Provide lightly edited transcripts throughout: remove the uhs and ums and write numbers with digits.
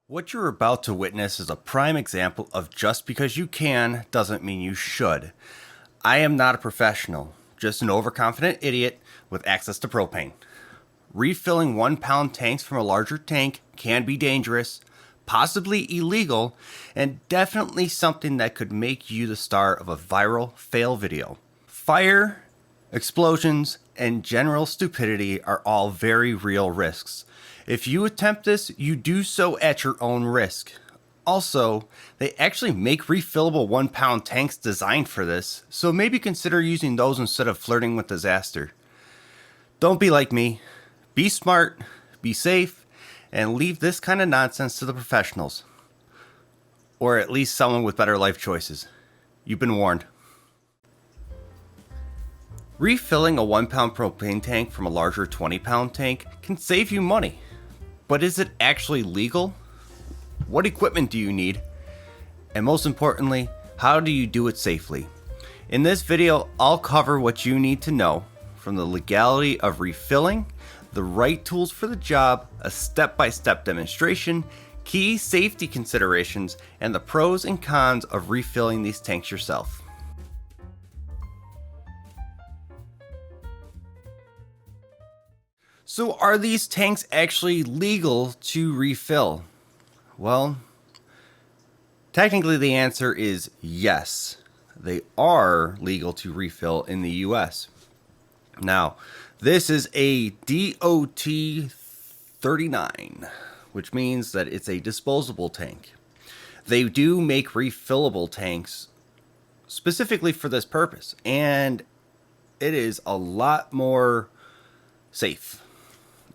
What you're about to witness is a prime example of just because you can doesn't mean you should. I am not a professional, just an overconfident idiot with access to propane. Refilling 1 pound tanks from a larger tank can be dangerous, possibly illegal, and definitely something that could make you the star of a viral fail video. Fire, explosions, and general stupidity are all very real risks. If you attempt this, you do so at your own risk. Also, they actually make refillable 1 pound tanks designed for this, so maybe consider using those instead of flirting with disaster. Don't be like me. Be smart, be safe, and leave this kind of nonsense to the professionals. Or at least someone with better life choices. You've been warned. Refilling a 1 pound propane tank from a larger 20 pound tank can save you money. But is it actually legal? What equipment do you need? And most importantly, how do you do it safely? In this video, I'll cover what you need to know, from the legality of refilling, the right tools for the job, a step-by-step demonstration, key safety considerations, and the pros and cons of refilling these tanks yourself. So are these tanks actually legal to refill? Well, technically the answer is yes. They are legal to refill in the US. Now, this is a DOT 39, which means that it's a disposable tank. They do make refillable tanks specifically for this purpose, and it is a lot more safe.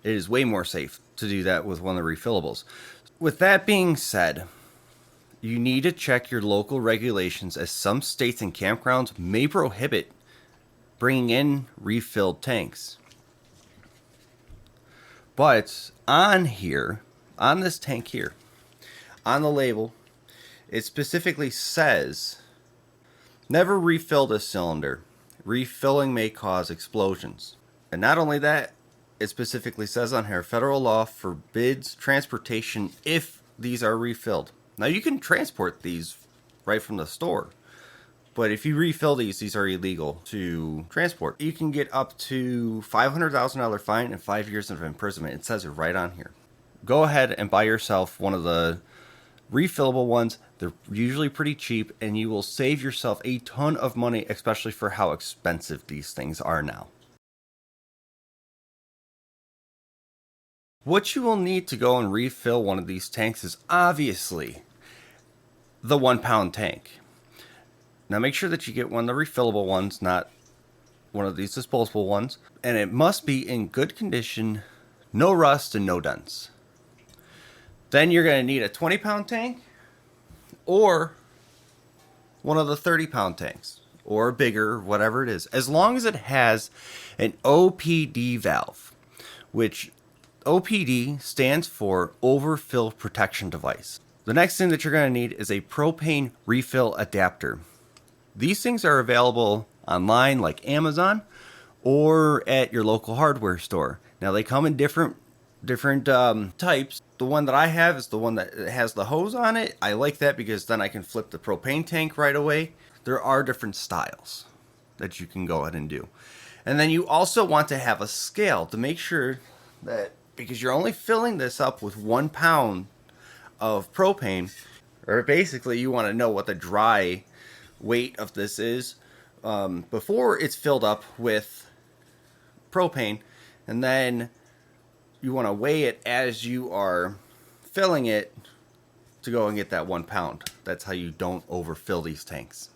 It is way more safe to do that with one of the refillables. With that being said, you need to check your local regulations, as some states and campgrounds may prohibit bringing in refilled tanks. But on here, on this tank here, on the label, it specifically says, never refill this cylinder. Refilling may cause explosions. And not only that, it specifically says on here, federal law forbids transportation if these are refilled. Now, you can transport these right from the store, but if you refill these are illegal to transport. You can get up to $500,000 fine and 5 years of imprisonment. It says it right on here. Go ahead and buy yourself one of the refillable ones. They're usually pretty cheap, and you will save yourself a ton of money, especially for how expensive these things are now. What you will need to go and refill one of these tanks is obviously the 1 pound tank. Now make sure that you get one of the refillable ones, not one of these disposable ones. And it must be in good condition, no rust and no dents. Then you're going to need a 20 pound tank or one of the 30 pound tanks, or bigger, whatever it is, as long as it has an OPD valve, which OPD stands for Overfill Protection Device. The next thing that you're going to need is a propane refill adapter. These things are available online like Amazon or at your local hardware store. Now they come in different types. The one that I have is the one that has the hose on it. I like that because then I can flip the propane tank right away. There are different styles that you can go ahead and do. And then you also want to have a scale to make sure that, because you're only filling this up with 1 pound of propane, or basically you want to know what the dry weight of this is before it's filled up with propane, and then you want to weigh it as you are filling it to go and get that 1 pound. That's how you don't overfill these tanks.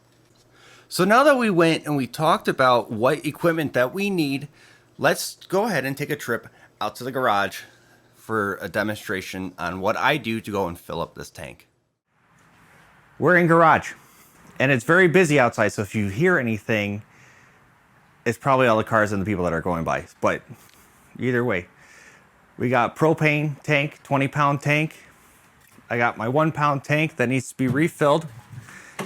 So now that we went and we talked about what equipment that we need, let's go ahead and take a trip out to the garage for a demonstration on what I do to go and fill up this tank. We're in garage, and it's very busy outside, so if you hear anything, it's probably all the cars and the people that are going by. But either way, we got propane tank, 20 pound tank. I got my 1 pound tank that needs to be refilled,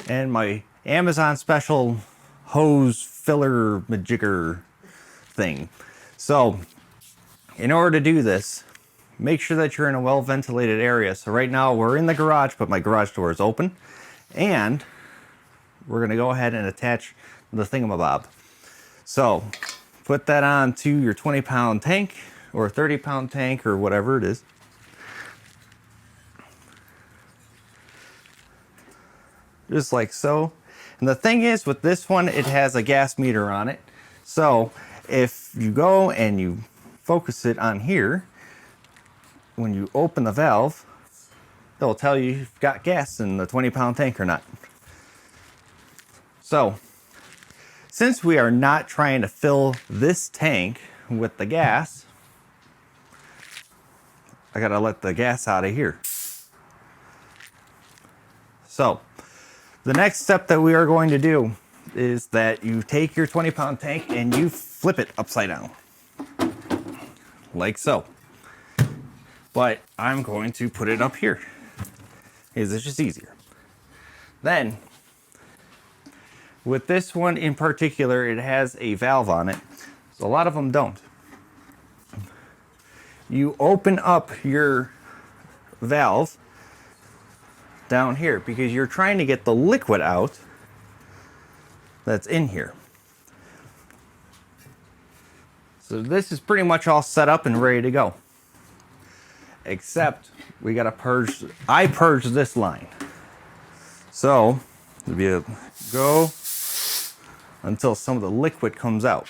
and my Amazon special hose filler majigger thing. So in order to do this, make sure that you're in a well ventilated area. So right now we're in the garage, but my garage door is open, and we're gonna go ahead and attach the thingamabob. So put that onto your 20-pound tank or 30-pound tank or whatever it is. Just like so. And the thing is, with this one, it has a gas meter on it. So if you go and you focus it on here, when you open the valve, it'll tell you if you've got gas in the 20-pound tank or not. So since we are not trying to fill this tank with the gas, I gotta let the gas out of here. So the next step that we are going to do is that you take your 20-pound tank and you flip it upside down. Like so. But I'm going to put it up here, because it's just easier. Then, with this one in particular, it has a valve on it. So a lot of them don't. You open up your valve down here because you're trying to get the liquid out that's in here. So this is pretty much all set up and ready to go. Except we gotta purge, I purged this line. So it'll be a go until some of the liquid comes out.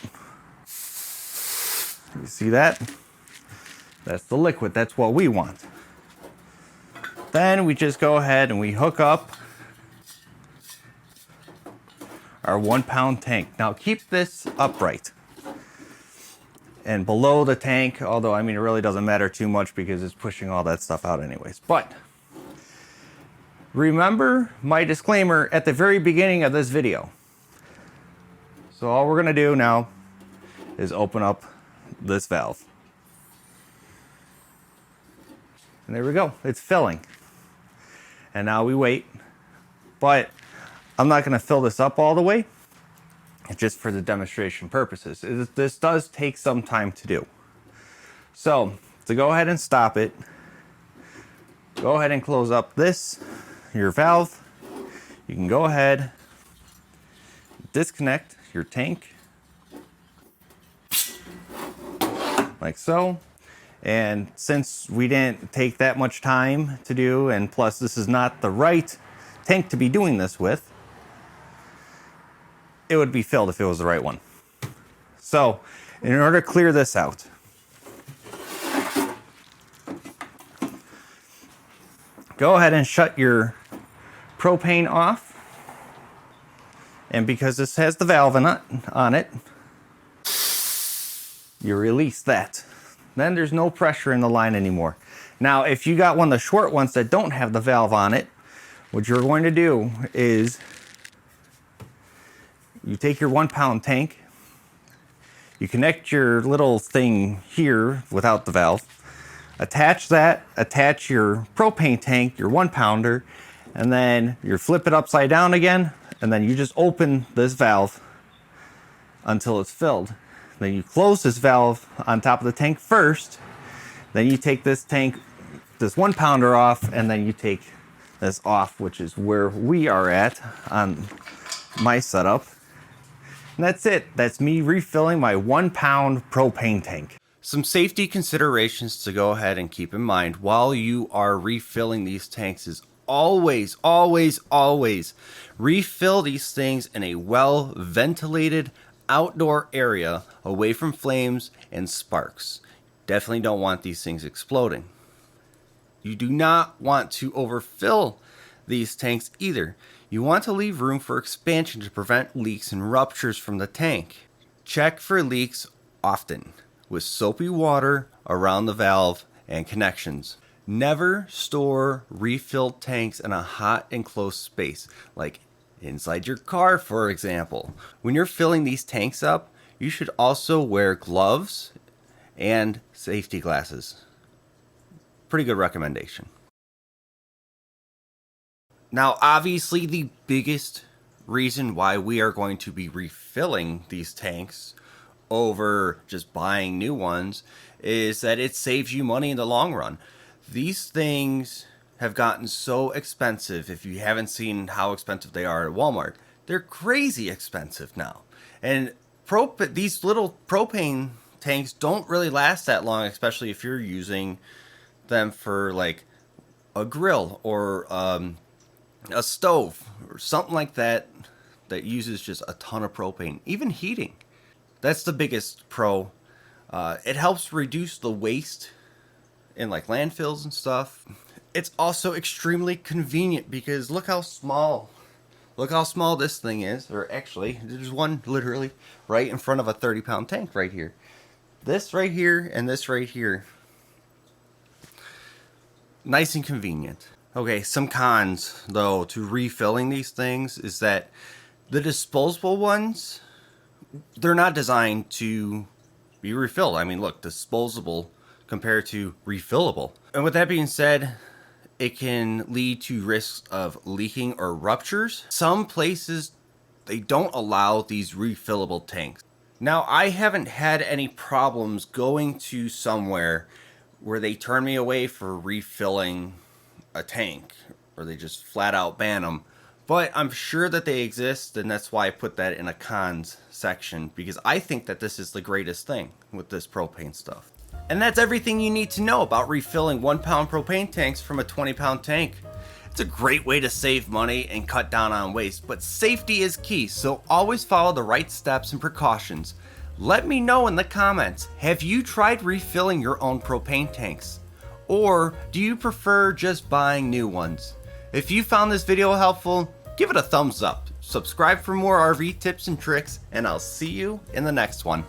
You see that? That's the liquid, that's what we want. Then we just go ahead and we hook up our 1-pound tank. Now keep this upright and below the tank, although I mean it really doesn't matter too much because it's pushing all that stuff out anyways. But remember my disclaimer at the very beginning of this video. So all we're gonna do now is open up this valve. And there we go, it's filling. And now we wait, but I'm not gonna fill this up all the way. It's just for the demonstration purposes. This does take some time to do. So to go ahead and stop it, go ahead and close up your valve. You can go ahead, disconnect your tank, like so. And since we didn't take that much time to do, and plus this is not the right tank to be doing this with, it would be filled if it was the right one. So in order to clear this out, go ahead and shut your propane off. And because this has the valve on it, you release that. Then there's no pressure in the line anymore. Now, if you got one of the short ones that don't have the valve on it, what you're going to do is you take your 1-pound tank, you connect your little thing here without the valve, attach your propane tank, your 1-pounder, and then you flip it upside down again, and then you just open this valve until it's filled. Then you close this valve on top of the tank first, then you take this 1-pounder off, and then you take this off, which is where we are at on my setup. And that's it. That's me refilling my 1-pound propane tank. Some safety considerations to go ahead and keep in mind while you are refilling these tanks is always, always, always refill these things in a well ventilated outdoor area away from flames and sparks. Definitely don't want these things exploding. You do not want to overfill these tanks either. You want to leave room for expansion to prevent leaks and ruptures from the tank. Check for leaks often with soapy water around the valve and connections. Never store refilled tanks in a hot enclosed space, like inside your car, for example. When you're filling these tanks up, you should also wear gloves and safety glasses. Pretty good recommendation. Now, obviously, the biggest reason why we are going to be refilling these tanks over just buying new ones is that it saves you money in the long run. These things have gotten so expensive. If you haven't seen how expensive they are at Walmart, they're crazy expensive now. And these little propane tanks don't really last that long, especially if you're using them for like a grill or a stove or something like that that uses just a ton of propane, even heating. That's the biggest pro. It helps reduce the waste in like landfills and stuff. It's also extremely convenient because look how small this thing is. Or actually, there's one literally right in front of a 30-pound tank right here. This right here and this right here. Nice and convenient. Okay, some cons though to refilling these things is that the disposable ones, they're not designed to be refilled. I mean, look, disposable compared to refillable. And with that being said, it can lead to risks of leaking or ruptures. Some places, they don't allow these refillable tanks. Now, I haven't had any problems going to somewhere where they turn me away for refilling a tank, or they just flat out ban them. But I'm sure that they exist, and that's why I put that in a cons section, because I think that this is the greatest thing with this propane stuff. And that's everything you need to know about refilling 1-pound propane tanks from a 20-pound tank. It's a great way to save money and cut down on waste, but safety is key, so always follow the right steps and precautions. Let me know in the comments, have you tried refilling your own propane tanks? Or do you prefer just buying new ones? If you found this video helpful, give it a thumbs up. Subscribe for more RV tips and tricks, and I'll see you in the next one.